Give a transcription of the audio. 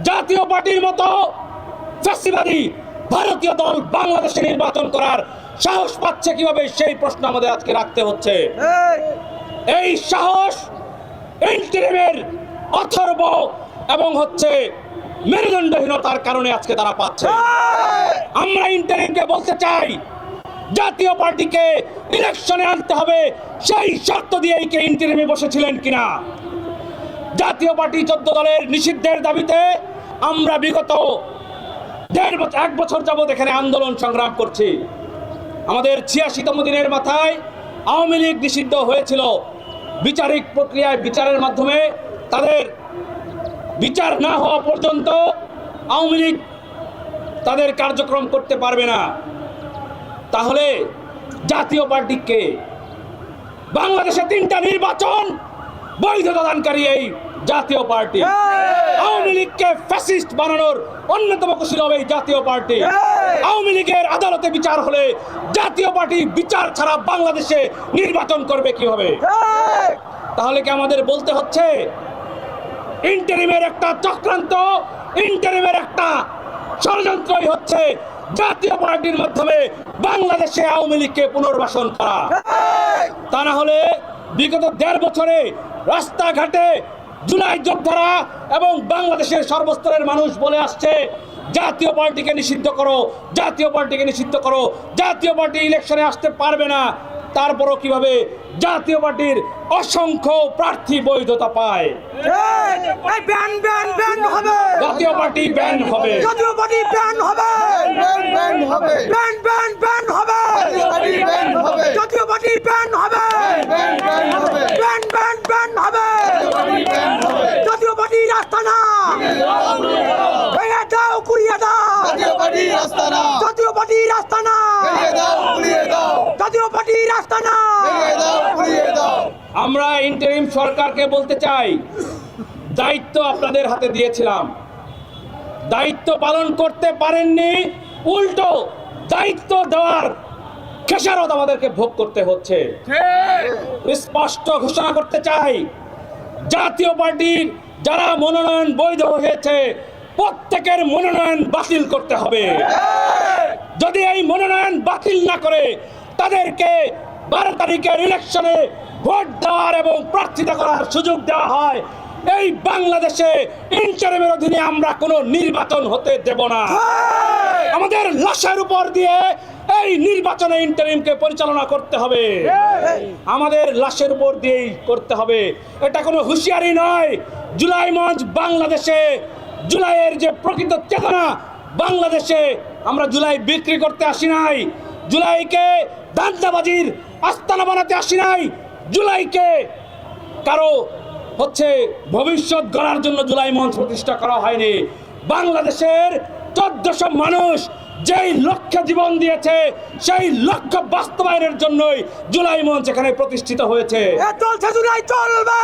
জাতীয় পার্টির মতো ফ্যাসিবাদী ভারতীয় দল বাংলাদেশে নির্বাচন করার সাহস পাচ্ছে কিভাবে, সেই প্রশ্ন আমাদের আজকে রাখতে হচ্ছে। এই সাহস ইন্টারিমের অথর্ব এবং মেরুদণ্ডহীনতার কারণে আজকে তারা পাচ্ছে। আমরা ইন্টারিমকে বলতে চাই, জাতীয় পার্টিকে ইলেকশনে আনতে হবে, সেই শর্ত দিয়েই কে ইন্টারিমে বসেছিলেন কিনা। জাতীয় পার্টি 14 দলের নিষিদ্ধের দাবিতে আমরা বিগত 1 বছর যাবৎ এখানে আন্দোলন সংগ্রাম করছি। আমাদের 86তম দিনের মাথায় আওয়ামী লীগ নিষিদ্ধ হয়েছিল। বিচারিক প্রক্রিয়ায় বিচারের মাধ্যমে তাদের বিচার না হওয়া পর্যন্ত আওয়ামী লীগ তাদের কার্যক্রম করতে পারবে না। তাহলে জাতীয় পার্টিকে বাংলাদেশে 3টা নির্বাচন বৈধতা দানকারী এই জাতীয় পার্টি, আওয়ামী লীগকে ফ্যাসিস্ট বানানোর অন্যতম কুশলী হবে এই জাতীয় পার্টি। আওয়ামী লীগের আদালতে বিচার হলে জাতীয় পার্টি বিচার ছাড়া বাংলাদেশে নির্বাচন করবে কিভাবে? তাহলে কি আমাদের বলতে হচ্ছে ইন্টারিমের একটা চক্রান্ত, ইন্টারিমের একটা ষড়যন্ত্রই হচ্ছে জাতীয় পার্টির মাধ্যমে বাংলাদেশে আওয়ামী লীগকে পুনর্বাসন করা? তা না হলে বিগত 1.5 বছরে রাস্তাঘাটে জুলাই যোদ্ধারা এবং বাংলাদেশের সর্বস্তরের মানুষ বলে আসছে জাতীয় পার্টিকে নিষিদ্ধ করো, জাতীয় পার্টিকে নিষিদ্ধ করো, জাতীয় পার্টি ইলেকশনে আসতে পারবে না। তারপরও কিভাবে জাতীয় পার্টির অসংখ্য প্রার্থী বৈধতা পায়? জাতীয় পার্টি ব্যান হবে, জাতীয় পার্টি ব্যান হবে, ব্যান হবে, জাতীয় পার্টি ব্যান হবে, ব্যান হবে, জাতীয় পার্টি রাস্তা না ভেঙে দাও, কুড়িয়ে দাও, জাতীয় পার্টি রাস্তা না, জাতীয় পার্টি রাস্তা না, জাতীয় পার্টি রাস্তা না। আমরা ইন্টারিম সরকারকে বলতে চাই, দায়িত্ব আপনাদের হাতে দিয়েছিলাম, দায়িত্ব পালন করতে পারেননি, উল্টো দায়িত্ব দেওয়ার খেসারত আমাদেরকে ভোগ করতে হচ্ছে। স্পষ্ট ঘোষণা করতে চাই, জাতীয় পার্টির যারা মনোনয়ন বৈধ হয়েছে প্রত্যেকের মনোনয়ন বাতিল করতে হবে। যদি এই মনোনয়ন বাতিল না করে তাদেরকে 12 তারিখের ইলেকশনে ভোট দেওয়ার এবং প্রার্থিতা করার সুযোগ দেওয়া হয়, এই বাংলাদেশে ইন্টারিমের অধীনে আমরা কোনো নির্বাচন হতে দেব না। আমাদের লাশের উপর দিয়ে এই নির্বাচনে ইন্টারিমকে পরিচালনা করতে হবে, আমাদের লাশের উপর দিয়েই করতে হবে। এটা কোনো হুঁশিয়ারি নয়। জুলাই মঞ্চ বাংলাদেশে, জুলাইয়ের যে প্রকৃত চেতনা বাংলাদেশে, আমরা জুলাই বিক্রি করতে আসি নাই, জুলাইকে ধান্দাবাজির আস্তানা বানাতে আসি নাই, জুলাইকে কারো ভবিষ্যৎ গড়ার জন্য জুলাই মঞ্চ প্রতিষ্ঠা করা হয়নি। বাংলাদেশের 1400 মানুষ যেই লক্ষ্যে জীবন দিয়েছে সেই লক্ষ্য বাস্তবায়নের জন্যই জুলাই মঞ্চ এখানে প্রতিষ্ঠিত হয়েছে। চলছে, জুলাই চলবে।